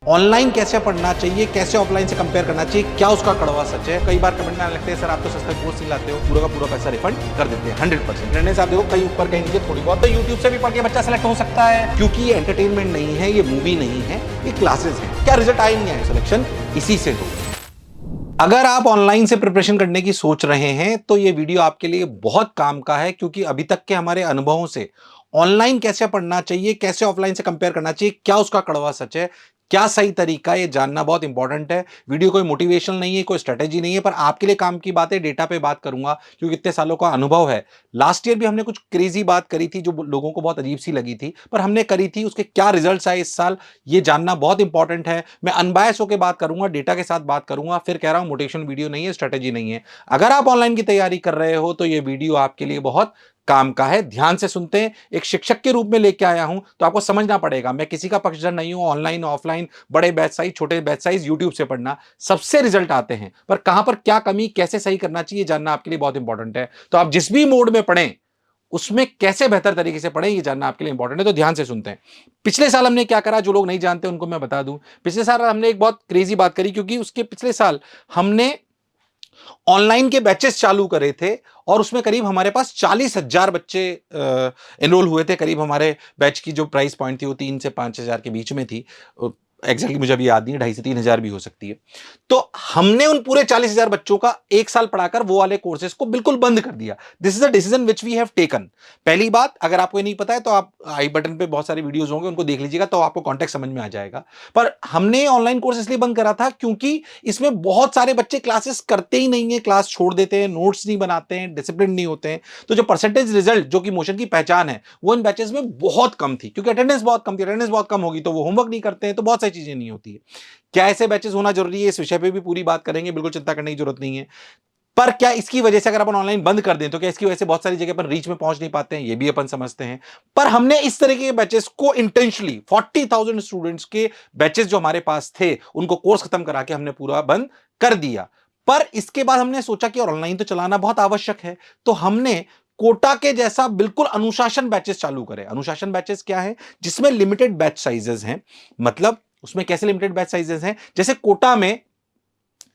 Online कैसे पढ़ना चाहिए, कैसे ऑफलाइन से कंपेयर करना चाहिए, क्या उसका कड़वा सच है। कई बार कमेंट में आने लगते हैं सर आप तो सस्ता कोर्स नहीं लाते हो, पूरा का पूरा पैसा रिफंड कर देते हैं 100%। निर्णय से आप देखो कहीं ऊपर कहीं नीचे थोड़ी बहुत तो यूट्यूब से भी पढ़ के बच्चा सेलेक्ट हो सकता है, क्योंकि ये एंटरटेनमेंट नहीं है, ये मूवी नहीं है, ये क्लासेस है। क्या रिजल्ट आएंगे सिलेक्शन इसी से दो। अगर आप ऑनलाइन से प्रिपरेशन करने की सोच रहे हैं तो ये वीडियो आपके लिए बहुत काम का है, क्योंकि अभी तक के हमारे अनुभवों से ऑनलाइन कैसे पढ़ना चाहिए, कैसे ऑफलाइन से कंपेयर करना चाहिए, क्या उसका कड़वा सच है, क्या सही तरीका है, ये जानना बहुत इंपॉर्टेंट है। वीडियो कोई मोटिवेशनल नहीं है, कोई स्ट्रेटेजी नहीं है, पर आपके लिए काम की बात है। डेटा पे बात करूंगा क्योंकि इतने सालों का अनुभव है। लास्ट ईयर भी हमने कुछ क्रेजी बात करी थी जो लोगों को बहुत अजीब सी लगी थी, पर हमने करी थी। उसके क्या रिजल्ट्स आए इस साल, ये जानना बहुत इंपॉर्टेंट है। मैं अनबायस होकर बात करूंगा, डेटा के साथ बात करूंगा। फिर कह रहा हूं मोटिवेशन वीडियो नहीं है, स्ट्रेटेजी नहीं है। अगर आप ऑनलाइन की तैयारी कर रहे हो तो ये वीडियो आपके लिए बहुत काम का है। ध्यान से सुनते हैं। एक शिक्षक के रूप में लेके आया हूं तो आपको समझना पड़ेगा, मैं किसी का पक्षधर नहीं हूं। ऑनलाइन ऑफलाइन, बड़े बैच साइज, छोटे बैच साइज, यूट्यूब से पढ़ना, सबसे रिजल्ट आते हैं, पर कहां पर क्या कमी, कैसे सही करना चाहिए, जानना आपके लिए बहुत इंपॉर्टेंट है। तो आप जिस भी मोड में पढ़ें उसमें कैसे बेहतर तरीके से पढ़ें, ये जानना आपके लिए इंपॉर्टेंट है। तो ध्यान से सुनते हैं। पिछले साल हमने क्या करा, जो लोग नहीं जानते उनको मैं बता दूं। पिछले साल हमने एक बहुत क्रेजी बात करी, क्योंकि उसके पिछले साल हमने ऑनलाइन के बैचेस चालू करे थे और उसमें करीब हमारे पास 40,000 बच्चे एनरोल हुए थे। करीब हमारे बैच की जो प्राइस पॉइंट थी वो 3 से 5 हजार के बीच में थी। एग्जैक्टली मुझे अभी याद नहीं, 2,500 से 3,000 भी हो सकती है। तो हमने उन पूरे 40,000 बच्चों का एक साल पढ़ाकर वो वाले कोर्सेज को बिल्कुल बंद कर दिया। This is a decision which we have taken. पहली बात, अगर आपको नहीं पता है तो आप आई बटन पे बहुत सारे वीडियोस होंगे, उनको देख लीजिएगा तो आपको कॉन्टेक्स्ट समझ में आ जाएगा। पर हमने ऑनलाइन कोर्स इसलिए बंद करा था क्योंकि इसमें बहुत सारे बच्चे क्लासेस करते ही नहीं है, क्लास छोड़ देते हैं, नोट्स नहीं बनाते हैं, डिसिप्लिन नहीं होते हैं। तो जो परसेंटेज रिजल्ट, जो कि मोशन की पहचान है, वो इन बैचेस में बहुत कम थी, क्योंकि अटेंडेंस बहुत कम थी। अटेंडेंस बहुत कम होगी तो वो होमवर्क नहीं करते हैं, तो बहुत सारी चीजें नहीं होती है। क्या ऐसे बैचेस होना जरूरी है, इस विषय पे भी पूरी बात करेंगे, बिल्कुल चिंता करने की जरूरत नहीं है। पर क्या इसकी वजह से अगर अपन ऑनलाइन बंद कर दें तो क्या इसकी वजह से बहुत सारी जगह पर रीच में पहुंच नहीं पाते हैं, ये भी अपन समझते हैं। पर हमने इस तरीके के बैचेस को इंटेंशनली 40,000 स्टूडेंट्स के बैचेस जो हमारे पास थे उनको कोर्स खत्म करा के हमने पूरा बंद कर दिया। पर इसके बाद हमने सोचा कि ऑनलाइन तो चलाना बहुत आवश्यक है, तो हमने कोटा के जैसा बिल्कुल अनुशासन बैचेस चालू करे। अनुशासन बैचेस क्या है, जिसमें लिमिटेड बैच साइजेस हैं। मतलब उसमें कैसे लिमिटेड बैच साइजेस हैं, जैसे कोटा में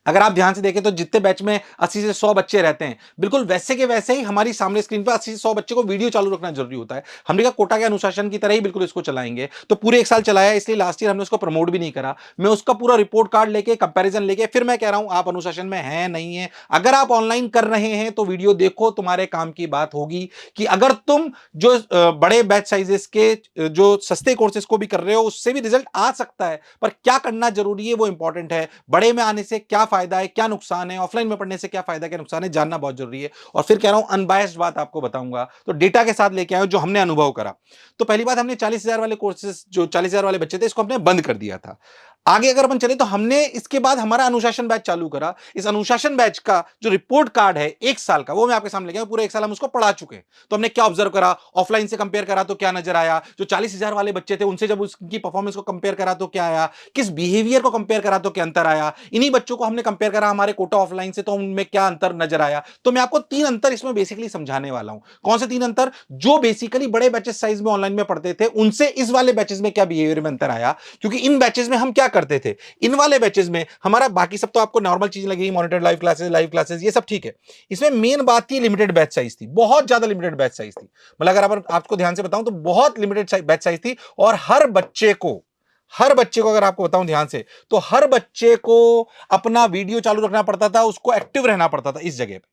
अगर आप ध्यान से देखें तो जितने बैच में 80 से 100 बच्चे रहते हैं, बिल्कुल वैसे के वैसे ही हमारी सामने स्क्रीन पर 80 से 100 बच्चे को वीडियो चालू रखना जरूरी होता है। हमने कहा कोटा के अनुशासन की तरह ही बिल्कुल इसको चलाएंगे, तो पूरे एक साल चलाया। इसलिए लास्ट ईयर हमने उसको प्रमोट भी नहीं करा। मैं उसका पूरा रिपोर्ट कार्ड लेके, कंपैरिजन लेके फिर मैं कह रहा हूं आप अनुशासन में हैं नहीं है। अगर आप ऑनलाइन कर रहे हैं तो वीडियो देखो, तुम्हारे काम की बात होगी। कि अगर तुम जो बड़े बैच साइजेस के जो सस्ते कोर्सेज को भी कर रहे हो उससे भी रिजल्ट आ सकता है, पर क्या करना जरूरी है वो इंपॉर्टेंट है। बड़े में आने से क्या फायदा है, क्या नुकसान है, ऑफलाइन में पढ़ने से क्या फायदा, क्या नुकसान है, जानना बहुत जरूरी है। और फिर कह रहा हूं अनबायस्ड बात आपको बताऊंगा, तो डेटा के साथ लेके आया जो हमने अनुभव करा। तो पहली बात, हमने 40,000 वाले कोर्सेज, जो 40,000 वाले बच्चे थे, इसको हमने बंद कर दिया था। आगे अगर अपन चले तो हमने इसके बाद हमारा अनुशासन बैच चालू करा। इस अनुशासन बैच का जो रिपोर्ट कार्ड है एक साल का, वो मैं आपके सामने लेके आया। पूरे एक साल हम उसको पढ़ा चुके हैं। तो हमने क्या ऑब्जर्व करा, ऑफलाइन से कंपेयर करा तो क्या नजर आया, जो 40,000 वाले बच्चे थे उनसे जब उसकी परफॉर्मेंस को कंपेयर करा तो क्या आया, किस बिहेवियर को कंपेयर करा तो क्या अंतर आया, इन्हीं बच्चों को हमने कंपेयर करा हमारे कोटा ऑफलाइन से तो उनमें क्या अंतर नजर आया। तो मैं आपको 3 अंतर इसमें बेसिकली समझाने वाला हूं। कौन से 3 अंतर, जो बेसिकली बड़े बैचेस साइज में ऑनलाइन में पढ़ते थे उनसे इस वाले बैचेस में क्या बिहेवियर में अंतर आया। क्योंकि इन बैचेस में हम क्या करते थे, इन वाले बैचेस में हमारा बाकी सब तो आपको नॉर्मल चीज लगेगी, मॉनिटर्ड लाइव क्लासेस ये सब ठीक है। इसमें मेन बात की लिमिटेड बैच साइज थी, बहुत ज्यादा लिमिटेड बैच साइज थी। मतलब अगर आपको ध्यान से बताऊं तो बहुत लिमिटेड बैच साइज थी। और हर बच्चे को अगर आपको बताऊं ध्यान से, तो हर बच्चे को अपना वीडियो चालू रखना पड़ता था, उसको एक्टिव रहना पड़ता था इस जगह पे।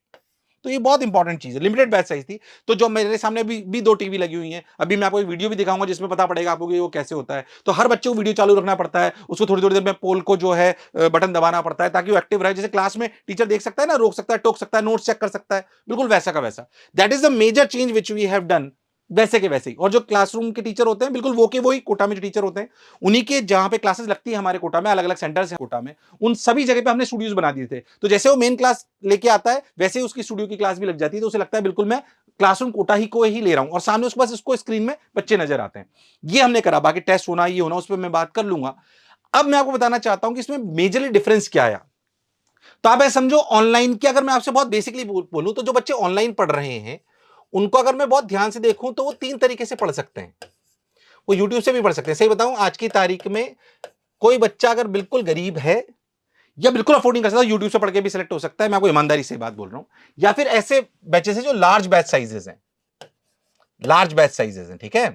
तो ये बहुत इंपॉर्टेंट चीज है। लिमिटेड बैच साइज थी। तो जो मेरे सामने भी 2 टीवी लगी हुई हैं, अभी मैं आपको एक वीडियो भी दिखाऊंगा जिसमें पता पड़ेगा आपको कि वो कैसे होता है। तो हर बच्चे को वीडियो चालू रखना पड़ता है, उसको थोड़ी थोड़ी देर में पोल को जो है बटन दबाना पड़ता है ताकि वो एक्टिव रहे। जैसे क्लास में टीचर देख सकता है ना, रोक सकता है, टोक सकता है, नोट्स चेक कर सकता है, बिल्कुल वैसा का वैसा। That is the major change which we have done, वैसे के वैसे ही। और जो क्लासरूम के टीचर होते हैं बिल्कुल वो के वही कोटा में जो टीचर होते हैं, उन्हीं के जहां पे क्लासेस लगती है हमारे कोटा में, अलग अलग सेंटर्स है कोटा में, उन सभी जगह पे हमने स्टूडियोज बना दिए थे। तो जैसे वो मेन क्लास लेके आता है वैसे ही उसकी स्टूडियो की क्लास भी लग जाती है। तो उसे लगता है बिल्कुल मैं क्लासरूम कोटा ही को ही ले रहा हूं, और सामने उसके पास उसको स्क्रीन में बच्चे नजर आते हैं। ये हमने करा। बाकी टेस्ट होना, ये होना, उस पर मैं बात कर लूंगा। अब मैं आपको बताना चाहता हूं कि इसमें मेजरली डिफरेंस क्या आया। तो आप ऐसा समझो, ऑनलाइन की अगर मैं आपसे बहुत बेसिकली बोलूं तो जो बच्चे ऑनलाइन पढ़ रहे हैं उनको अगर मैं बहुत ध्यान से देखूं तो वो 3 तरीके से पढ़ सकते हैं। वो यूट्यूब से भी पढ़ सकते हैं। सही बताऊं, आज की तारीख में कोई बच्चा अगर बिल्कुल गरीब है या बिल्कुल अफोर्ड नहीं कर सकता, यूट्यूब से पढ़ के भी सिलेक्ट हो सकता है, मैं आपको ईमानदारी से बात बोल रहा हूं। या फिर ऐसे बैचेस हैं जो लार्ज बैच साइजेस हैं, लार्ज बैच साइजेस हैं, ठीक है।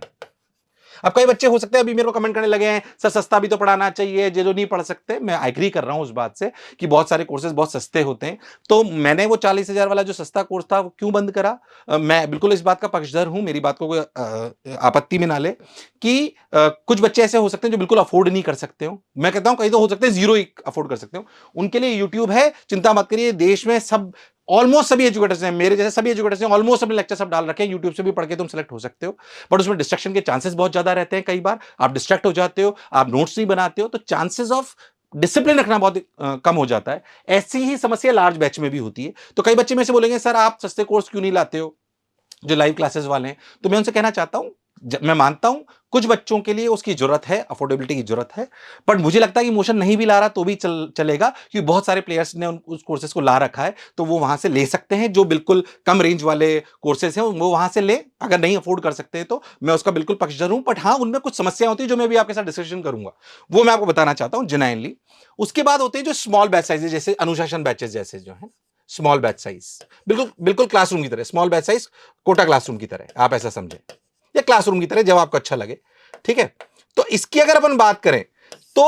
अब कई बच्चे हो सकते हैं अभी मेरे को कमेंट करने लगे हैं, सर सस्ता भी तो पढ़ाना चाहिए, जो नहीं पढ़ सकते। मैं एग्री कर रहा हूं उस बात से कि बहुत सारे कोर्सेज बहुत सस्ते होते हैं। तो मैंने वो 40,000 वाला जो सस्ता कोर्स था वो क्यों बंद करा? मैं बिल्कुल इस बात का पक्षधर हूं, मेरी बात को कोई आपत्ति में ना ले कि कुछ बच्चे ऐसे हो सकते हैं जो बिल्कुल अफोर्ड नहीं कर सकते हो। मैं कहता हूं कई तो हो सकते हैं जीरो ही अफोर्ड कर सकते हो, उनके लिए यूट्यूब है, चिंता मत करिए। देश में सब ऑलमोस्ट सभी एजुकेटर्स हैं, मेरे जैसे सभी एजुकेटर्स हैं, ऑलमोस्ट सभी लेक्चर सब डाल रखे हैं, यूट्यूब से भी पढ़ के तुम सेलेक्ट हो सकते हो। बट उसमें डिस्ट्रक्शन के चांसेस बहुत ज्यादा रहते हैं, कई बार आप डिस्ट्रैक्ट हो जाते हो, आप नोट्स नहीं बनाते हो, तो चांसेस ऑफ डिसिप्लिन रखना बहुत कम हो जाता है। ऐसी ही समस्या लार्ज बैच में भी होती है। तो कई बच्चे में से बोलेंगे सर आप सस्ते कोर्स क्यों नहीं लाते हो जो लाइव क्लासेस वाले हैं? तो मैं उनसे कहना चाहता हूं, मैं मानता हूं कुछ बच्चों के लिए उसकी जरूरत है, अफोर्डेबिलिटी की जरूरत है, बट मुझे लगता है कि मोशन नहीं भी ला रहा तो भी चलेगा, क्योंकि बहुत सारे प्लेयर्स ने उस कोर्सेज को ला रखा है, तो वो वहां से ले सकते हैं। जो बिल्कुल कम रेंज वाले कोर्सेज हैं वो वहां से ले, अगर नहीं अफोर्ड कर सकते हैं तो मैं उसका बिल्कुल पक्षधर हूं। बट हाँ, उनमें कुछ समस्या होती है जो मैं भी आपके साथ डिस्कशन करूंगा, वो मैं आपको बताना चाहता हूं जेन्युइनली। उसके बाद होते हैं जो स्मॉल बैच साइज, जैसे अनुशासन बैचेस जैसे जो है स्मॉल बैच साइज, बिल्कुल बिल्कुल क्लासरूम की तरह, small batch size Kota classroom की तरह आप ऐसा समझे, या क्लासरूम की तरह जब आपको अच्छा लगे, ठीक है। तो इसकी अगर अपन बात करें तो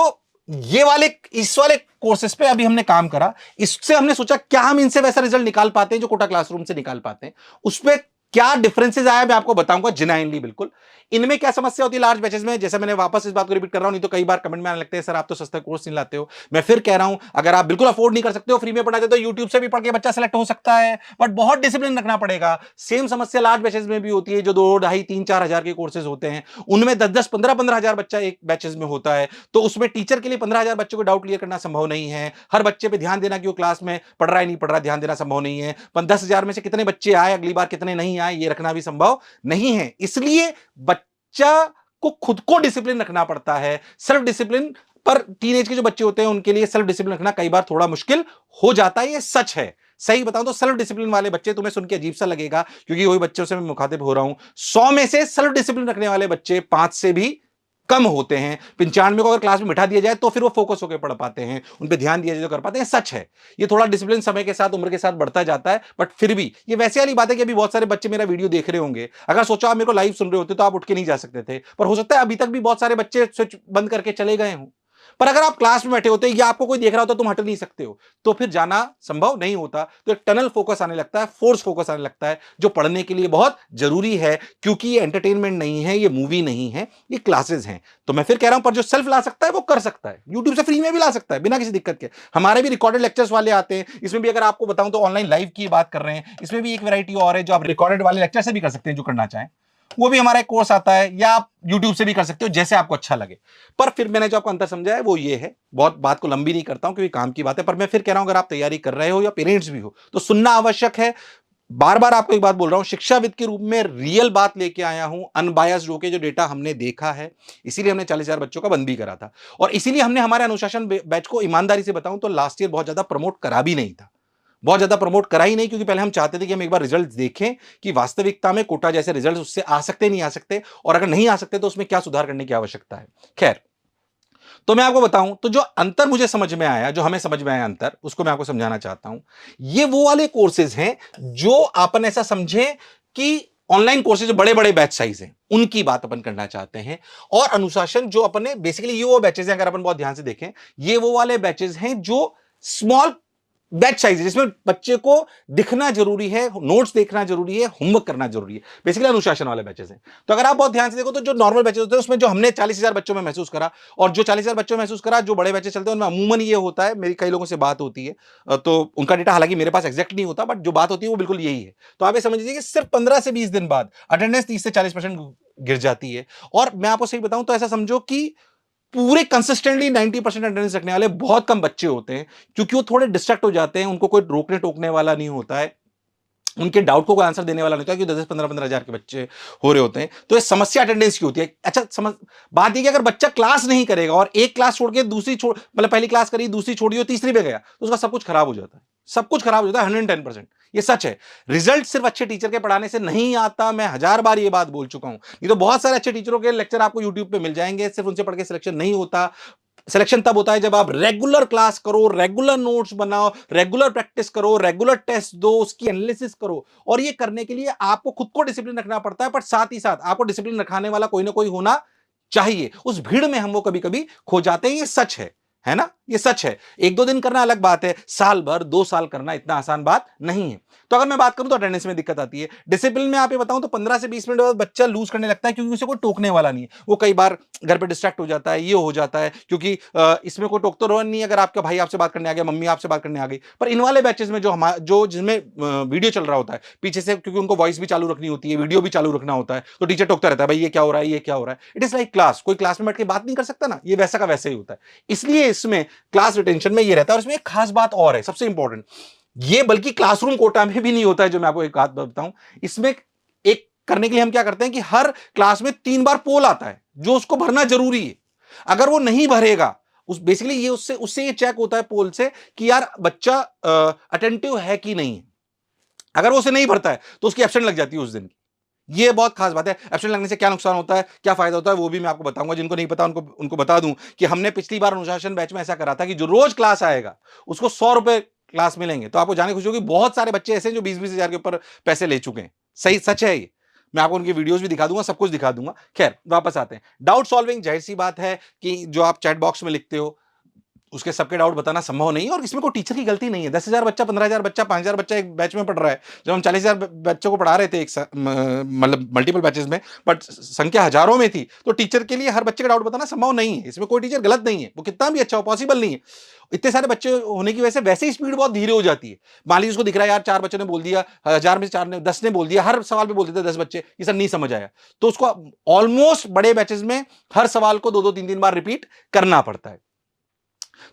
ये वाले इस वाले कोर्सेज पे अभी हमने काम करा, इससे हमने सोचा क्या हम इनसे वैसा रिजल्ट निकाल पाते हैं जो कोटा क्लासरूम से निकाल पाते हैं, उसपे क्या डिफरेंसेस आया मैं आपको बताऊंगा जेन्युइनली बिल्कुल। इनमें क्या समस्या होती है लार्ज बैचेस में, जैसे मैंने वापस इस बात को रिपीट कर रहा हूं, नहीं तो कई बार कमेंट में आने लगते हैं सर आप तो सस्ता कोर्स नहीं लाते हो। मैं फिर कह रहा हूं, अगर आप बिल्कुल अफोर्ड नहीं कर सकते हो, फ्री में पढ़ाते तो यूट्यूब से भी पढ़ के बच्चा सेलेक्ट हो सकता है, बट बहुत डिसिप्लिन रखना पड़ेगा। सेम समस्या लार्ज बैचेस में भी होती है, जो 2, 2.5, 3, 4 हजार के कोर्सेज होते हैं, उनमें 10, 15 हजार बच्चा एक बैचेस में होता है, तो उसमें टीचर के लिए 15,000 बच्चों को डाउट क्लियर करना संभव नहीं है। हर बच्चे पे ध्यान देना कि वो क्लास में पढ़ रहा है नहीं पढ़ रहा, ध्यान देना संभव नहीं है। 10,000 में से कितने बच्चे आए, अगली बार कितने नहीं आए, ये रखना भी संभव नहीं है। इसलिए बच्चा को खुद को डिसिप्लिन रखना पड़ता है, सेल्फ डिसिप्लिन। पर टीनेज के जो बच्चे होते हैं उनके लिए सेल्फ डिसिप्लिन रखना कई बार थोड़ा मुश्किल हो जाता है, ये सच है। सही बताऊं तो सेल्फ डिसिप्लिन वाले बच्चे, तुम्हें सुन के अजीब सा लगेगा क्योंकि वही बच्चों से मैं मुखातिब हो रहा हूं, 100 में से सेल्फ डिसिप्लिन रखने वाले बच्चे 5 से भी कम होते हैं। 95 को अगर क्लास में बिठा दिया जाए तो फिर वो फोकस होकर पढ़ पाते हैं, उन पर ध्यान दिया जाए तो कर पाते हैं, सच है। ये थोड़ा डिसिप्लिन समय के साथ, उम्र के साथ बढ़ता जाता है, बट फिर भी ये वैसे वाली बात है कि अभी बहुत सारे बच्चे मेरा वीडियो देख रहे होंगे, अगर सोचा आप मेरे को लाइव सुन रहे होते तो आप उठ के नहीं जा सकते थे, पर हो सकता है अभी तक भी बहुत सारे बच्चे स्विच बंद करके चले गए हों। पर अगर आप क्लास में बैठे होते या आपको कोई देख रहा होता, तुम हट नहीं सकते हो, तो फिर जाना संभव नहीं होता। तो एक टनल फोकस आने लगता है, फोर्स फोकस आने लगता है, जो पढ़ने के लिए बहुत जरूरी है, क्योंकि ये एंटरटेनमेंट नहीं है, ये मूवी नहीं है, ये क्लासेस हैं। तो मैं फिर कह रहा हूं, पर जो सेल्फ ला सकता है वो कर सकता है, यूट्यूब से फ्री में भी ला सकता है बिना किसी दिक्कत के। हमारे भी रिकॉर्डेड लेक्चर्स वाले आते हैं, इसमें भी अगर आपको बताऊं तो ऑनलाइन लाइव की बात कर रहे हैं, इसमें भी एक वैरायटी और है जो आप रिकॉर्डेड वाले लेक्चर से भी कर सकते हैं, जो करना चाहें वो भी हमारा एक कोर्स आता है, या आप YouTube से भी कर सकते हो, जैसे आपको अच्छा लगे। पर फिर मैंने जो आपको अंतर समझा है वो ये है, बहुत बात को लंबी नहीं करता हूं क्योंकि काम की बात है, पर मैं फिर कह रहा हूं अगर आप तैयारी कर रहे हो या पेरेंट्स भी हो तो सुनना आवश्यक है। बार बार आपको एक बात बोल रहा हूं, शिक्षाविद के रूप में रियल बात लेके आया हूं, अनबायस्ड होके जो डेटा हमने देखा है, इसीलिए हमने 40,000 बच्चों का बंद भी करा था, और इसीलिए हमने हमारे अनुशासन बैच को ईमानदारी से बताऊं तो लास्ट ईयर बहुत ज्यादा प्रमोट करा भी नहीं था, बहुत ज्यादा प्रमोट करा ही नहीं, क्योंकि पहले हम चाहते थे कि हम एक बार रिजल्ट देखें कि वास्तविकता में कोटा जैसे रिजल्ट उससे आ सकते नहीं आ सकते, और अगर नहीं आ सकते तो उसमें क्या सुधार करने की आवश्यकता है। खैर, तो मैं आपको बताऊं तो जो अंतर मुझे समझ में आया, जो हमें समझ में आया अंतर, उसको मैं आपको समझाना चाहता हूं। ये वो वाले कोर्सेज हैं जो अपन ऐसा समझे कि ऑनलाइन कोर्सेज जो बड़े बड़े बैच साइज हैं, उनकी बात अपन करना चाहते हैं। और अनुशासन जो अपने बेसिकली ये वो बैचेज हैं, अगर अपन बहुत ध्यान से देखें, ये वो वाले बैचेज हैं जो स्मॉल बैच साइज, जिसमें बच्चे को दिखना जरूरी है, नोट्स देखना जरूरी है, होमवर्क करना जरूरी है, बेसिकली अनुशासन वाले बैचेस हैं। तो अगर आप बहुत ध्यान से देखो तो जो नॉर्मल बैचेस होते हैं उसमें जो हमने 40,000 बच्चों में महसूस करा, और जो 40,000 बच्चों में महसूस करा, जो बड़े बैचेस चलते हैं उनमें अमूमन ये होता है, मेरी कई लोगों से बात होती है, तो उनका डेटा हालांकि मेरे पास एग्जैक्ट नहीं होता, बट जो बात होती है वो बिल्कुल यही है। तो आप ये समझ लीजिए कि सिर्फ 15 से 20 दिन बाद अटेंडेंस 30 से 40% गिर जाती है। और मैं आपको सही बताऊं तो ऐसा समझो कि पूरे कंसिस्टेंटली 90% अटेंडेंस रखने वाले बहुत कम बच्चे होते हैं, क्योंकि वो थोड़े डिस्ट्रैक्ट हो जाते हैं, उनको कोई रोकने टोकने वाला नहीं होता है, उनके डाउट को कोई आंसर देने वाला नहीं होता, क्योंकि 10-15 हजार के बच्चे हो रहे होते हैं। तो ये समस्या अटेंडेंस की होती है। अच्छा, समझ बात ये कि अगर बच्चा क्लास नहीं करेगा और एक क्लास छोड़ के दूसरी छोड़, मतलब पहली क्लास करी, दूसरी छोड़ी और तीसरी पे गया, तो उसका सब कुछ खराब हो जाता है, सब कुछ खराब हो जाता है 110%। ये सच है। रिजल्ट सिर्फ अच्छे टीचर के पढ़ाने से नहीं आता, मैं 1000 बार ये बात बोल चुका हूं। ये तो बहुत सारे अच्छे टीचरों के लेक्चर आपको यूट्यूब पे मिल जाएंगे, सिर्फ उनसे पढ़ के सिलेक्शन नहीं होता। सिलेक्शन तब होता है जब आप रेगुलर क्लास करो, रेगुलर नोट्स बनाओ, रेगुलर प्रैक्टिस करो, रेगुलर टेस्ट दो, उसकी एनालिसिस करो। और ये करने के लिए आपको खुद को डिसिप्लिन रखना पड़ता है, पर साथ ही साथ आपको डिसिप्लिन रखाने वाला कोई ना कोई होना चाहिए। उस भीड़ में हम वो कभी कभी खो जाते हैं, ये सच है ना, ये सच है। एक दो दिन करना अलग बात है, साल भर 2 साल करना इतना आसान बात नहीं है। तो अगर मैं बात करूं तो अटेंडेंस में दिक्कत आती है। डिसिप्लिन में आप ये बताऊं तो 15 से 20 मिनट बाद बच्चा लूज करने लगता है, क्योंकि उसे कोई टोकने वाला नहीं है। वो कई बार घर पे डिस्ट्रैक्ट हो जाता है, ये हो जाता है, क्योंकि इसमें कोई टोक तो रोन नहीं, अगर आपका भाई आपसे बात करने आ गया, मम्मी आपसे बात करने आ गई। पर इन वाले बैचेस में जो जिसमें वीडियो चल रहा होता है पीछे से, क्योंकि उनको वॉइस भी चालू रखनी होती है, वीडियो भी चालू रखना होता है, तो टीचर टोकता रहता है, भाई ये क्या हो रहा है, ये क्या हो रहा है। इट इज लाइक क्लास, कोई क्लास में बैठ के बात नहीं कर सकता ना, ये वैसा का वैसे ही होता है। इसलिए इसमें क्लास रिटेंशन में ये रहता है। और इसमें एक खास बात और है, सबसे इंपॉर्टेंट, ये बल्कि क्लासरूम कोटा में भी नहीं होता है, जो मैं आपको एक बात बताऊं। इसमें एक करने के लिए हम क्या करते हैं कि हर क्लास में 3 बार पोल आता है, जो उसको भरना जरूरी है। अगर वो नहीं भरेगा, उस बेसिकली ये उससे ये चेक होता है पोल से कि यार बच्चा अटेंटिव है कि नहीं है। अगर वो उसे नहीं भरता है तो उसकी एब्सेंट लग जाती है उस दिन की। ये बहुत खास बात है। एब्सेंट लगने से क्या नुकसान होता है, क्या फायदा होता है, वो भी मैं आपको बताऊंगा। जिनको नहीं पता उनको उनको बता दूं कि हमने पिछली बार अनुशासन बैच में ऐसा करा था कि जो रोज क्लास आएगा उसको 100 रुपए क्लास मिलेंगे। तो आपको जाने खुशी होगी, बहुत सारे बच्चे ऐसे हैं जो 20-20 हजार के ऊपर पैसे ले चुके हैं। सही सच है ये। मैं आपको उनकी वीडियोस भी दिखा दूंगा, सब कुछ दिखा दूंगा। खैर वापस आते हैं। डाउट सॉल्विंग, जाहिर सी बात है कि जो आप चैट बॉक्स में लिखते हो उसके सबके डाउट बताना संभव नहीं है, और इसमें कोई टीचर की गलती नहीं है। 10,000 बच्चा, 15,000 बच्चा, 5,000 बच्चा एक बैच में पढ़ रहा है। जब हम 40,000 बच्चों को पढ़ा रहे थे, मतलब मल्टीपल बैचेस में, बट संख्या हजारों में थी, तो टीचर के लिए हर बच्चे का डाउट बताना संभव नहीं है। इसमें कोई टीचर गलत नहीं है, वो कितना भी अच्छा हो, पॉसिबल नहीं है। इतने सारे बच्चे होने की वजह से वैसे ही स्पीड बहुत धीरे हो जाती है। मान लीजिए उसको दिख रहा है यार 4 बच्चों ने बोल दिया, 1000 में से 4 ने 10 ने बोल दिया, हर सवाल पे बोल देते 10 बच्चे, ये सब नहीं समझ आया, तो उसको ऑलमोस्ट बड़े बैचेस में हर सवाल को 2-2 3-3 बार रिपीट करना पड़ता है।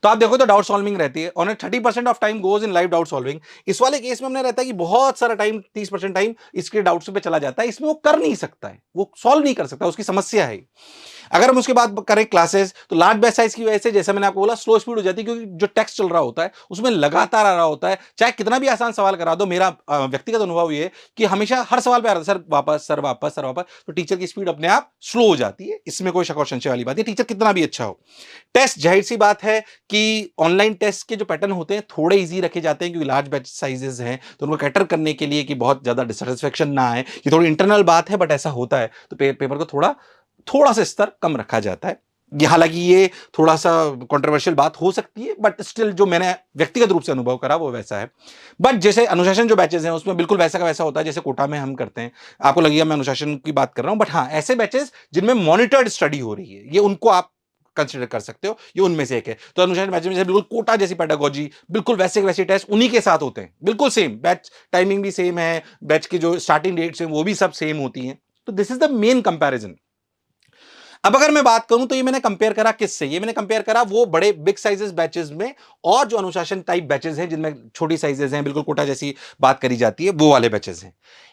तो आप देखो तो डाउट सॉल्विंग रहती है, on 30% of time goes in live doubt solving. इस वाले केस में हमने रहता है कि बहुत सारा टाइम, 30% टाइम इसके डाउट्स पे चला जाता है। इसमें वो कर नहीं सकता है, वो सॉल्व नहीं कर सकता, उसकी समस्या है। अगर हम उसके बाद करें क्लासेस, तो लार्ज बैच साइज की वजह से, जैसे मैंने आपको बोला, स्लो स्पीड हो जाती है, क्योंकि जो टेक्स्ट चल रहा होता है उसमें लगातार आ रहा होता है। चाहे कितना भी आसान सवाल करा दो, मेरा व्यक्तिगत अनुभव ये कि हमेशा हर सवाल पे आ रहा है सर वापस, सर वापस, सर वापस, तो टीचर की स्पीड अपने आप स्लो हो जाती है। इसमें कोई शक और संशय वाली बात है, टीचर कितना भी अच्छा हो। टेस्ट, जाहिर सी बात है कि ऑनलाइन टेस्ट के जो पैटर्न होते हैं थोड़े इजी रखे जाते हैं, क्योंकि लार्ज बैच साइजेस हैं, तो उनको कैटर करने के लिए कि बहुत ज्यादा डिससेटिस्फेक्शन ना आए। ये थोड़ी इंटरनल बात है, बट ऐसा होता है, तो पेपर को थोड़ा सा स्तर कम रखा जाता है। ये हालांकि ये थोड़ा सा कंट्रोवर्शियल बात हो सकती है, बट स्टिल जो मैंने व्यक्तिगत रूप से अनुभव करा वो वैसा है। बट जैसे अनुशासन जो बैचेस हैं उसमें बिल्कुल वैसा का वैसा होता है जैसे कोटा में हम करते हैं। आपको लगेगा मैं अनुशासन की बात कर रहा हूं, बट हाँ, ऐसे बैचेस जिनमें मॉनिटर्ड स्टडी हो रही है, ये उनको आप कंसिडर कर सकते हो, ये उनमें से एक है। तो अनुशासन बैच में बिल्कुल कोटा जैसी पेडागोजी, बिल्कुल वैसे के वैसे टेस्ट उन्हीं के साथ होते हैं, बिल्कुल सेम, बैच टाइमिंग भी सेम है, बैच की जो स्टार्टिंग डेट्स हैं वो भी सब सेम होती हैं। तो this is the main comparison. अब अगर मैं बात करूं तो ये मैंने कंपेयर करा किससे, ये मैंने कंपेयर करा वो बड़े बिग साइजेस बैचेस में, और जो अनुशासन टाइप बैचेस हैं जिनमें छोटी साइजेस हैं, बिल्कुल कोटा जैसी बात करी जाती है, वो वाले बैचेस हैं।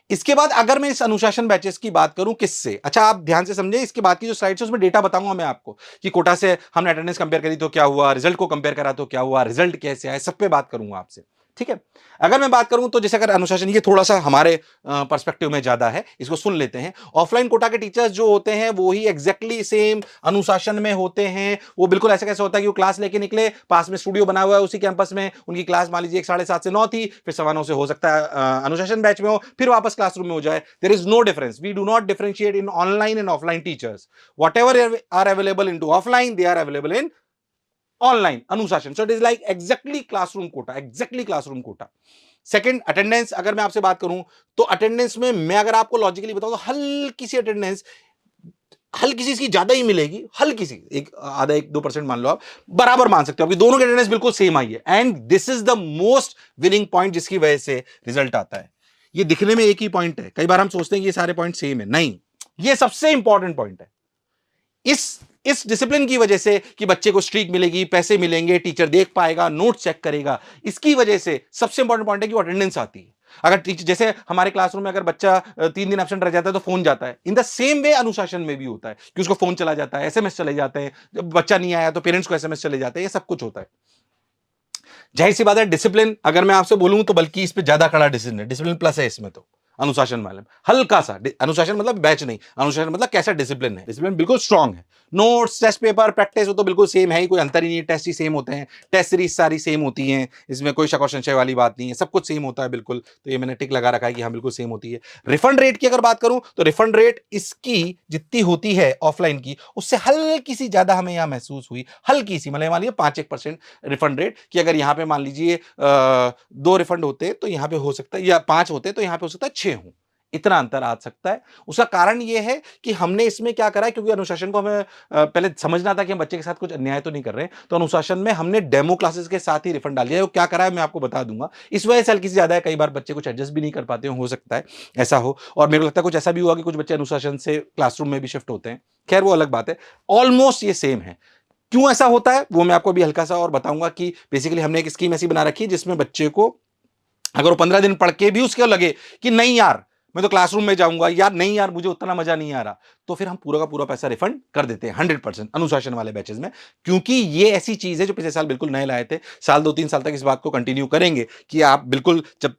इसके बाद अगर मैं इस अनुशासन बैचेस की बात करूं किससे, अच्छा आप ध्यान से समझे, इसके बाद की जो स्लाइड्स है उसमें डेटा बताऊंगा मैं आपको कि कोटा से हमने अटेंडेंस कंपेयर करी तो क्या हुआ, रिजल्ट को कंपेयर करा तो क्या हुआ, रिजल्ट कैसे आए, सब पे बात करूंगा आपसे। ठीक है। अगर मैं बात करूं तो जैसे अगर अनुशासन, ये थोड़ा सा हमारे पर्सपेक्टिव में ज्यादा है, इसको सुन लेते हैं। ऑफलाइन कोटा के टीचर्स जो होते हैं वो ही एग्जैक्टली सेम अनुशासन में होते हैं। वो बिल्कुल ऐसा कैसे होता है कि वो क्लास लेके निकले, पास में स्टूडियो बना हुआ है उसी कैंपस में, उनकी क्लास मान लीजिए 7:30 से 9 थी, फिर 9:15 से हो सकता है अनुशासन बैच में हो, फिर वापस क्लासरूम में हो जाए। There is no difference, we do not differentiate in online and offline teachers. Whatever are available into offline, they are available in online अनुशासन। So it is like exactly classroom Kota, exactly classroom Kota. Second, attendance, अगर मैं आपसे बात करूं तो attendance में मैं अगर आपको लॉजिकली बताऊं तो हल्की सी अटेंडेंस, हल्की सी इसकी ज्यादा ही मिलेगी, हल्की सी, एक आधा 1-2% मान लो, आप बराबर मान सकते हो, आपकी दोनों की अटेंडेंस बिल्कुल सेम आई है। And this is the most winning point जिसकी वजह से रिजल्ट आता है। ये दिखने में एक ही पॉइंट है, कई बार हम सोचते हैं कि ये सारे पॉइंट सेम है, नहीं, ये सबसे इंपॉर्टेंट पॉइंट है। इस डिसिप्लिन की वजह से कि बच्चे को स्ट्रीक मिलेगी, पैसे मिलेंगे, टीचर देख पाएगा, नोट चेक करेगा, इसकी वजह से सबसे इंपॉर्टेंट पॉइंट है कि वो अटेंडेंस आती है। अगर टीचर, जैसे हमारे क्लासरूम में अगर बच्चा 3 दिन एब्सेंट रह जाता है तो फोन जाता है, इन द सेम वे अनुशासन में भी होता है कि उसको फोन चला जाता है, एसएमएस चले जाते हैं, जब बच्चा नहीं आया तो पेरेंट्स को एसएमएस चले जाते हैं, ये सब कुछ होता है। जाहिर सी बात है डिसिप्लिन, अगर मैं आपसे बोलूं तो बल्कि इस पे ज्यादा कड़ा डिसिप्लिन है, डिसिप्लिन प्लस है इसमें। तो अनुशासन वाले में हल्का सा अनुशासन मतलब बैच नहीं, अनुशासन मतलब कैसा डिसिप्लिन है, डिसिप्लिन बिल्कुल स्ट्रांग है। नोट्स, टेस्ट पेपर, प्रैक्टिस वो तो बिल्कुल सेम है ही, कोई अंतर ही नहीं है, टेस्ट ही सेम होते हैं, टेस्ट सीरीज सारी सेम होती हैं, इसमें कोई शक और संशय वाली बात नहीं है, सब कुछ सेम होता है बिल्कुल। तो ये मैंने टिक लगा रखा है कि हाँ बिल्कुल सेम होती है। रिफंड रेट की अगर बात करूं तो रिफंड रेट इसकी जितनी होती है ऑफलाइन की उससे हल्की सी ज्यादा हमें यहाँ महसूस हुई, हल्की सी, मतलब मान लीजिए 5-1% रिफंड रेट कि अगर यहाँ पे मान लीजिए 2 रिफंड होते तो यहाँ पे हो सकता है, या 5 होते तो यहाँ पे हो सकता है 6 हो, इतना अंतर आ सकता है। उसका कारण यह है कि हमने इसमें क्या करा है, क्योंकि अनुशासन को हमें पहले समझना था कि हम बच्चे के साथ कुछ अन्याय तो नहीं कर रहे हैं, तो अनुशासन में हमने डेमो क्लासेस के साथ ही रिफंड डाल दिया है। वो क्या करा है मैं आपको बता दूंगा। इस वजह से हल्की सी ज्यादा है, कई बार बच्चे कुछ एडजस्ट भी नहीं कर पाते हो सकता है ऐसा हो, और मेरे को लगता है कुछ ऐसा भी हुआ कि कुछ बच्चे अनुशासन से क्लासरूम में भी शिफ्ट होते हैं, खैर वो अलग बात है। ऑलमोस्ट ये सेम है। क्यों ऐसा होता है वो मैं आपको अभी हल्का सा और बताऊंगा कि बेसिकली हमने एक स्कीम ऐसी बना रखी है जिसमें बच्चे को अगर वो 15 दिन पढ़ के भी उसको लगे कि नहीं यार मैं तो क्लासरूम में जाऊंगा, यार नहीं यार मुझे उतना मजा नहीं आ रहा, तो फिर हम पूरा का पूरा पैसा रिफंड कर देते हैं 100% अनुशासन वाले बैचेस में। क्योंकि ये ऐसी चीज है जो पिछले साल बिल्कुल नए लाए थे, साल 2-3 साल तक इस बात को कंटिन्यू करेंगे कि आप बिल्कुल जब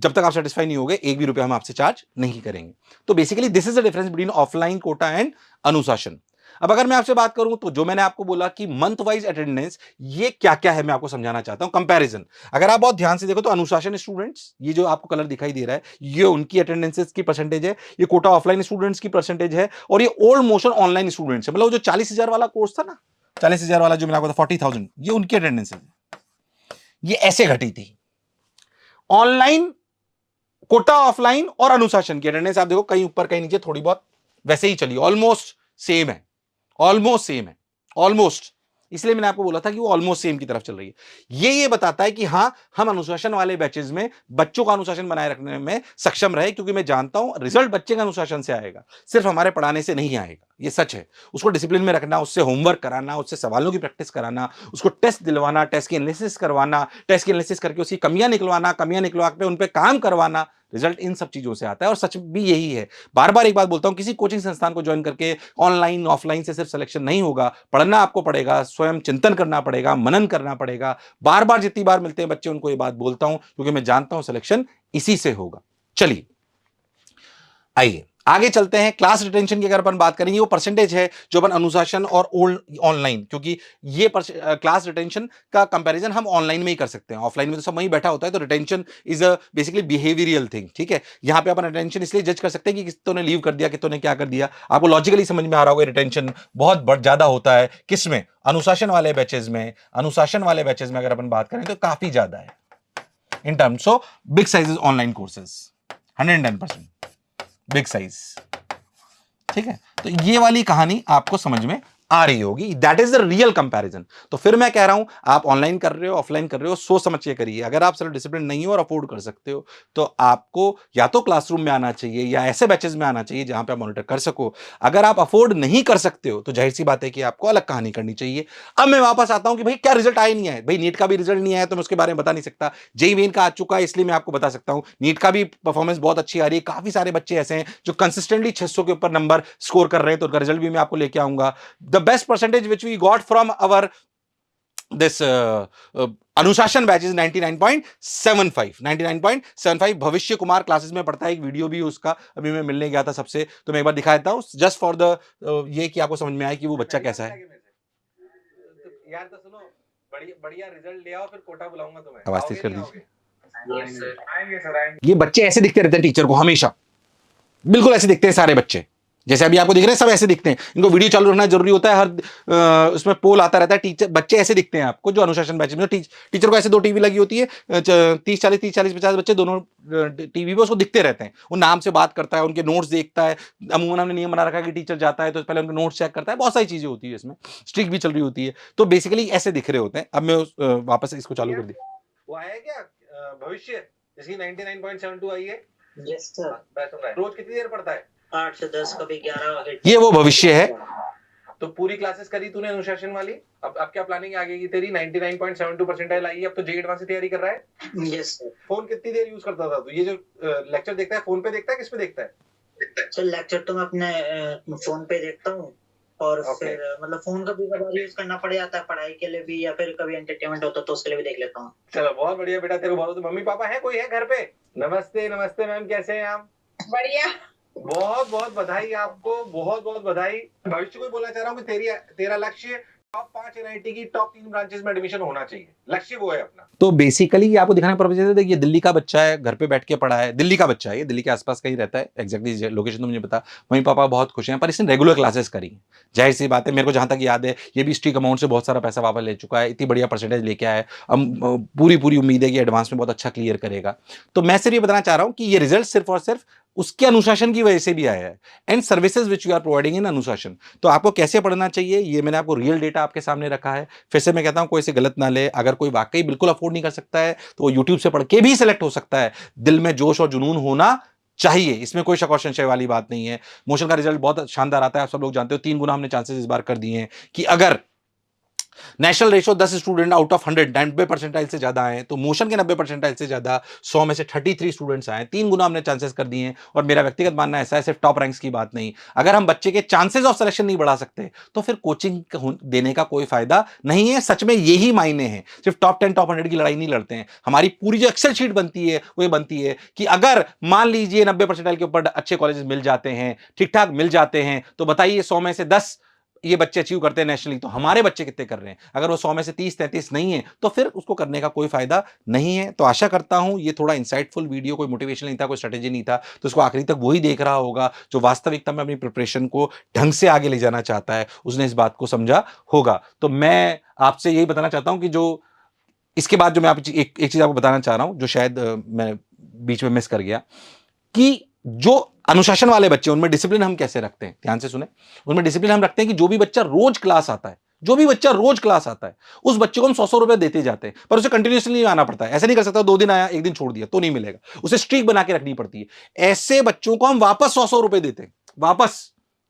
तक आप सेटिस्फाई नहीं होगे 1 भी रुपया हम आपसे चार्ज नहीं करेंगे। तो basically this is the difference between offline Kota and Anushasan. अब अगर मैं आपसे बात करूं तो जो मैंने आपको बोला कि मंथ वाइज अटेंडेंस ये क्या क्या है मैं आपको समझाना चाहता हूं कंपैरिजन। अगर आप बहुत ध्यान से देखो तो अनुशासन स्टूडेंट्स, ये जो आपको कलर दिखाई दे रहा है ये उनकी अटेंडेंसेस की परसेंटेज है, ये कोटा ऑफलाइन स्टूडेंट्स की परसेंटेज है, और ये ओल्ड मोशन ऑनलाइन स्टूडेंट्स है। मतलब जो 40,000 वाला कोर्स था ना, 40,000 वाला जो मैंने आपको था 40,000, ये उनकी अटेंडेंस है, ये ऐसे घटी थी। ऑनलाइन कोटा ऑफलाइन और अनुशासन की अटेंडेंस आप देखो कहीं ऊपर कहीं नीचे थोड़ी बहुत वैसे ही चली, ऑलमोस्ट सेम है, ऑलमोस्ट सेम है, ऑलमोस्ट। इसलिए मैंने आपको बोला था कि वो ऑलमोस्ट सेम की तरफ चल रही है। ये बताता है कि हां हम अनुशासन वाले बैचेस में बच्चों का अनुशासन बनाए रखने में सक्षम रहे, क्योंकि मैं जानता हूं रिजल्ट बच्चे का अनुशासन से आएगा, सिर्फ हमारे पढ़ाने से नहीं आएगा, ये सच है। उसको डिसिप्लिन में रखना, उससे होमवर्क कराना, उससे सवालों की प्रैक्टिस कराना, उसको टेस्ट दिलवाना, टेस्ट की एनालिसिस करवाना, टेस्ट की एनालिसिस करके उसकी कमियां निकलवाना, कमियां निकलवा के उन पर काम करवाना, रिजल्ट इन सब चीजों से आता है। और सच भी यही है। बार बार एक बात बोलता हूं, किसी कोचिंग संस्थान को ज्वाइन करके ऑनलाइन ऑफलाइन से सिर्फ सिलेक्शन नहीं होगा, पढ़ना आपको पड़ेगा, स्वयं चिंतन करना पड़ेगा, मनन करना पड़ेगा। बार बार जितनी बार मिलते हैं बच्चे उनको ये बात बोलता हूं, क्योंकि मैं जानता हूं सिलेक्शन इसी से होगा। चलिए आइए आगे चलते हैं। क्लास रिटेंशन की अगर अपन बात करेंगे, वो परसेंटेज है जो अपन अनुशासन और ओल्ड ऑनलाइन, क्योंकि ये क्लास रिटेंशन का कंपैरिजन हम ऑनलाइन में ही कर सकते हैं, ऑफलाइन में तो सब वहीं बैठा होता है। तो retention is a basically behavioural thing, ठीक है। यहां पे अपन रिटेंशन इसलिए जज कर सकते हैं कि कितनों ने लीव कर दिया, कितनों ने क्या कर दिया। आपको लॉजिकली समझ में आ रहा होगा रिटेंशन बहुत ज्यादा होता है किसमें, अनुशासन वाले बैचेज में। अनुशासन वाले बैचेज में अगर अपन बात करें तो काफी ज्यादा है in terms of big sizes online courses, 110% big size, ठीक है। तो ये वाली कहानी आपको समझ में आ रही होगी, that is the real comparison. तो फिर मैं कह रहा हूं आप ऑनलाइन कर रहे हो ऑफलाइन कर रहे हो, सोच समझ के करिए। अगर आप सेल्फ डिसिप्लिन नहीं हो और अफोर्ड कर सकते हो तो आपको या तो क्लासरूम में आना चाहिए या ऐसे बैचेस में आना चाहिए जहां पे आप मॉनिटर कर सको। अगर आप अफोर्ड नहीं कर सकते हो तो जाहिर सी बात है कि आपको अलग कहानी करनी चाहिए। अब मैं वापस आता हूं कि भाई क्या रिजल्ट आया नहीं है, भाई नीट का भी रिजल्ट नहीं आया तो मैं उसके बारे में बता नहीं सकता। जेईई मेन का आ चुका है इसलिए मैं आपको बता सकता हूं, नीट का भी परफॉर्मेंस बहुत अच्छी आ रही है। काफी सारे बच्चे ऐसे हैं जो कंसिस्टेंटली 600 के ऊपर नंबर स्कोर कर रहे हैं, तो उनका रिजल्ट भी मैं आपको लेके आऊंगा। The best percentage which we got from our this अनुशासन बैच इज 99.75 भविष्य कुमार क्लासेस में पढ़ता है, एक वीडियो भी उसका अभी मैं मिलने गया था सबसे, तो मैं एक बार दिखा देता हूं जस्ट फॉर द ये कि आपको समझ में आए कि वो बच्चा कैसा है। यार तो सुनो, बढ़िया रिजल्ट ले आओ फिर कोटा बुलाऊंगा तुम्हें। आवाज तेज कर दीजिए। आएंगे सर। ये बच्चे ऐसे दिखते रहते हैं टीचर को हमेशा, बिल्कुल ऐसे दिखते हैं सारे बच्चे, जैसे अभी आपको दिख रहे हैं सब ऐसे दिखते हैं। इनको वीडियो चालू रखना जरूरी होता है, हर उसमें पोल आता रहता है। टीचर बच्चे ऐसे दिखते हैं आपको जो अनुशासन बैच में, टीचर को ऐसे 2 टीवी लगी होती है, 30-40-50 दोनों टीवी पे उसको दिखते रहते हैं। वो नाम से बात करता है, उनके नोट्स देखता है। अमूमन हमने नियम बना रखा है कि टीचर जाता है तो पहले उनके नोट्स चेक करता है, बहुत सारी चीजें होती है इसमें, स्ट्रिक भी चल रही होती है। तो बेसिकली ऐसे दिख रहे होते हैं। अब मैं वापस इसको चालू कर दी। वो आया क्या भविष्य जिसकी 99.72 आई है? Yes sir. रोज कितनी देर पढ़ता है? 8 से 10, कभी 11। ये वो भविष्य है। तो पूरी क्लासेस करी तूने अनुशासन वाली। अब क्या प्लानिंग आगे की तेरी? 99.72 परसेंटाइल आई है, अब तो जेईई एडवांस की तैयारी कर रहा है। Yes sir. फोन कितनी देर यूज करता था तू? ये जो लेक्चर देखता है फोन पे देखता है किस पे देखता है? सर लेक्चर तो मैं अपने फोन पे देखता हूँ, और ओके। फिर मतलब फोन का भी कभी यूज करना पड़ जाता है पढ़ाई के लिए भी, या फिर कभी एंटरटेनमेंट होता है तो उसके लिए भी देख लेता हूँ। चलो बहुत बढ़िया बेटा, तेरे को बहुत मम्मी पापा है, कोई है घर पे? नमस्ते नमस्ते मैम, कैसे हैं आप? बढ़िया। बहुत बहुत बधाई आपको, बहुत बहुत बधाई। भविष्य को बोलना चाह रहा हूँ कि तेरा लक्ष्य टॉप 5 एनआईटी की टॉप 3 ब्रांचेस में एडमिशन होना चाहिए, लक्ष्य वो है अपना। तो बेसिकली ये आपको दिखाने का पर्पस है, देखिए दिल्ली का बच्चा है, घर पे बैठ के पढ़ा है, दिल्ली का बच्चा है, ये दिल्ली के आसपास कहीं रहता है, एग्जैक्टली लोकेशन तो मुझे पता। मम्मी पापा बहुत खुश हैं, पर इसने रेगुलर क्लासेस करी। जाहिर सी बात है, मेरे को जहां तक याद है ये भी स्ट्रिक अमाउंट से बहुत सारा पैसा वापस ले चुका है, इतनी बढ़िया परसेंटेज लेके आया है। अब पूरी पूरी उम्मीद है कि एडवांस में बहुत अच्छा क्लियर करेगा। तो मैं सिर्फ ये बताना चाह रहा हूं कि ये रिजल्ट सिर्फ और सिर्फ उसके अनुशासन की वजह से भी आया है, and services which you are providing in Anushasan. तो आपको कैसे पढ़ना चाहिए ये मैंने आपको रियल डेटा आपके सामने रखा है। फिर से मैं कहता हूं कोई इसे गलत ना ले, अगर कोई वाकई बिल्कुल अफोर्ड नहीं कर सकता है तो वो यूट्यूब से पढ़ के भी सिलेक्ट हो सकता है। दिल में जोश और जुनून होना चाहिए, इसमें कोई शक और संशय वाली बात नहीं है। मोशन का रिजल्ट बहुत शानदार आता है, आप सब लोग जानते हो, 3 गुना हमने चांसेस इस बार कर दिए हैं कि अगर national ratio 10 student out of 100 90 percentile से ज्यादा आए तो मोशन के 90 परसेंटाइल से ज्यादा 100 में से 33 स्टूडेंट्स आए, 3 गुना हमने चांसेस कर दिए हैं। और मेरा व्यक्तिगत मानना ऐसा है, सिर्फ टॉप रैंक्स की बात नहीं, अगर हम बच्चे के चांसेस ऑफ सिलेक्शन नहीं बढ़ा सकते तो फिर कोचिंग देने का कोई फायदा नहीं है। सच में यही मायने हैं, सिर्फ टॉप 10 टॉप 100 की लड़ाई नहीं लड़ते हैं। हमारी पूरी जो एक्सेल शीट बनती है वो बनती है कि अगर मान लीजिए 90 परसेंटाइल के ऊपर अच्छे कॉलेजेस मिल जाते हैं, ठीक ठाक मिल जाते हैं, तो बताइए 100 में से 10 ये बच्चे अचीव करते हैं नेशनली, तो हमारे बच्चे कितने कर रहे हैं? अगर वो 100 में से 30-33 नहीं है तो फिर उसको करने का कोई फायदा नहीं है। तो आशा करता हूं ये थोड़ा इंसाइटफुल वीडियो, कोई मोटिवेशन नहीं था, कोई स्ट्रेटेजी नहीं था, तो इसको आखिरी तक वही देख रहा होगा जो वास्तविकता में अपनी प्रिपरेशन को ढंग से आगे ले जाना चाहता है, उसने इस बात को समझा होगा। तो मैं आपसे यही बताना चाहता हूं कि जो इसके बाद जो मैं एक चीज आपको बताना चाह रहा हूं जो शायद मैं बीच में मिस कर गया, कि जो अनुशासन वाले बच्चे उनमें डिसिप्लिन हम कैसे रखते हैं, ध्यान से सुने। उनमें डिसिप्लिन हम रखते हैं कि जो भी बच्चा रोज क्लास आता है, जो भी बच्चा रोज क्लास आता है उस बच्चे को हम 100 रुपए देते जाते हैं, पर उसे कंटिन्यूसली नहीं आना पड़ता है। ऐसे नहीं कर सकता 2 दिन आया 1 दिन छोड़ दिया तो नहीं मिलेगा, उसे स्ट्रीक बना के रखनी पड़ती है। ऐसे बच्चों को हम वापस 100 रुपए देते हैं, वापस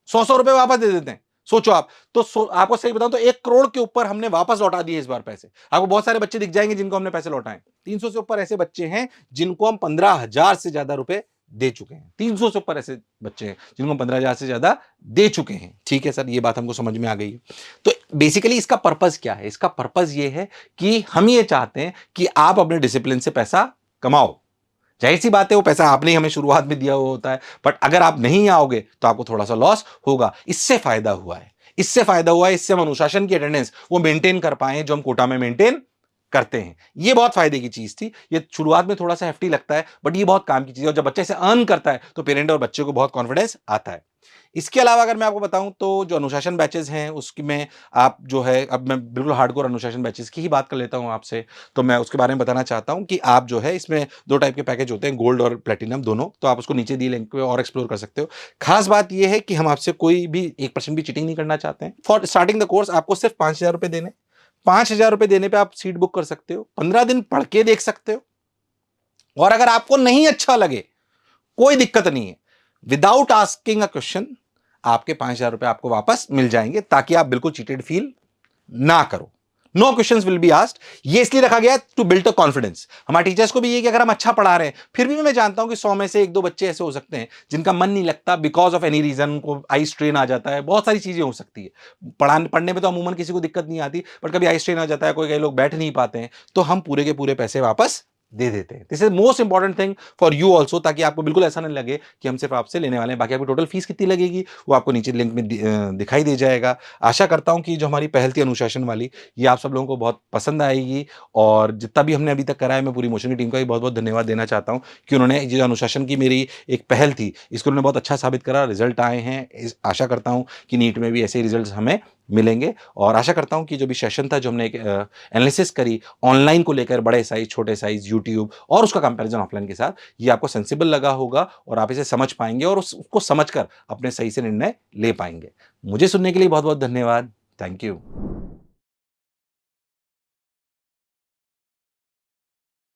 100 रुपए वापस दे देते हैं। सोचो आप तो आपको सही बताऊं तो 1 करोड़ के ऊपर हमने वापस लौटा दिए इस बार पैसे। आपको बहुत सारे बच्चे दिख जाएंगे जिनको हमने पैसे लौटाए। 300 से ऊपर ऐसे बच्चे हैं जिनको हम 15,000 से ज्यादा रुपए दे चुके हैं। 300 से ऊपर ऐसे बच्चे हैं जिनको हम 15,000 से ज्यादा दे चुके हैं। ठीक है सर, ये बात हमको समझ में आ गई है। तो बेसिकली इसका पर्पस क्या है? इसका पर्पस ये है कि हम ये चाहते हैं कि आप अपने डिसिप्लिन से पैसा कमाओ। जाहिर सी बात है वो पैसा आपने ही हमें शुरुआत में दिया हुआ होता है, बट अगर आप नहीं आओगे तो आपको थोड़ा सा लॉस होगा। इससे फायदा हुआ है, इससे फायदा हुआ है, इससे हम अनुशासन की अटेंडेंस वो मेंटेन कर पाए जो हम कोटा में मेंटेन करते हैं। ये बहुत फायदे की चीज थी। ये शुरुआत में थोड़ा सा हेफ्टी लगता है बट ये बहुत काम की चीज है, और जब बच्चे इसे अर्न करता है तो पेरेंट और बच्चे को बहुत कॉन्फिडेंस आता है। इसके अलावा अगर मैं आपको बताऊं तो जो अनुशासन बैचेस हैं उसकी में आप जो है, अब मैं बिल्कुल हार्डकोर अनुशासन बैचेस की ही बात कर लेता हूं आपसे, तो मैं उसके बारे में बताना चाहता हूं कि आप जो है इसमें 2 टाइप के पैकेज होते हैं, गोल्ड और प्लेटिनम दोनों। तो आप उसको नीचे दिए लिंक पे और एक्सप्लोर कर सकते हो। खास बात यह है कि हम आपसे कोई भी 1% भी चीटिंग नहीं करना चाहते हैं। फॉर स्टार्टिंग द कोर्स आपको सिर्फ 5,000 रुपए देने, 5,000 रुपए देने पे आप सीट बुक कर सकते हो, 15 दिन पढ़ के देख सकते हो, और अगर आपको नहीं अच्छा लगे कोई दिक्कत नहीं है, विदाउट आस्किंग अ क्वेश्चन आपके 5,000 रुपए आपको वापस मिल जाएंगे, ताकि आप बिल्कुल चीटेड फील ना करो। No questions will be asked. ये इसलिए रखा गया टू बिल्ड अ कॉन्फिडेंस। हमारे टीचर्स को भी ये कि अगर हम अच्छा पढ़ा रहे हैं, फिर भी मैं जानता हूं कि 100 में से 1-2 बच्चे ऐसे हो सकते हैं जिनका मन नहीं लगता बिकॉज ऑफ एनी रीजन, उनको आई स्ट्रेन आ जाता है, बहुत सारी चीजें हो सकती है। पढ़ने में तो अमूमन किसी को दिक्कत नहीं आती, बट कभी आई स्ट्रेन आ जाता है, कोई कई लोग बैठ नहीं पाते हैं, तो हम पूरे के पूरे पैसे वापस दे देते हैं। This is most important thing for you also, ताकि आपको बिल्कुल ऐसा नहीं लगे कि हम सिर्फ आपसे लेने वाले हैं। बाकी आपकी टोटल फीस कितनी लगेगी वो आपको नीचे लिंक में दिखाई दे जाएगा। आशा करता हूं कि जो हमारी पहल थी अनुशासन वाली, ये आप सब लोगों को बहुत पसंद आएगी, और जितना भी हमने अभी तक करा है, मैं पूरी मोशन की टीम का भी बहुत बहुत धन्यवाद देना चाहता हूं कि उन्होंने ये जो अनुशासन की मेरी एक पहल थी इसको उन्होंने बहुत अच्छा साबित करा, रिजल्ट आए हैं। आशा करता हूं कि नीट में भी ऐसे ही रिजल्ट हमें मिलेंगे, और आशा करता हूं कि जो भी सेशन था, जो हमने एक एनालिसिस करी ऑनलाइन को लेकर, बड़े साइज छोटे साइज यूट्यूब और उसका कंपैरिजन ऑफलाइन के साथ, ये आपको सेंसिबल लगा होगा और आप इसे समझ पाएंगे और उसको समझकर अपने सही से निर्णय ले पाएंगे। मुझे सुनने के लिए बहुत बहुत धन्यवाद। Thank you.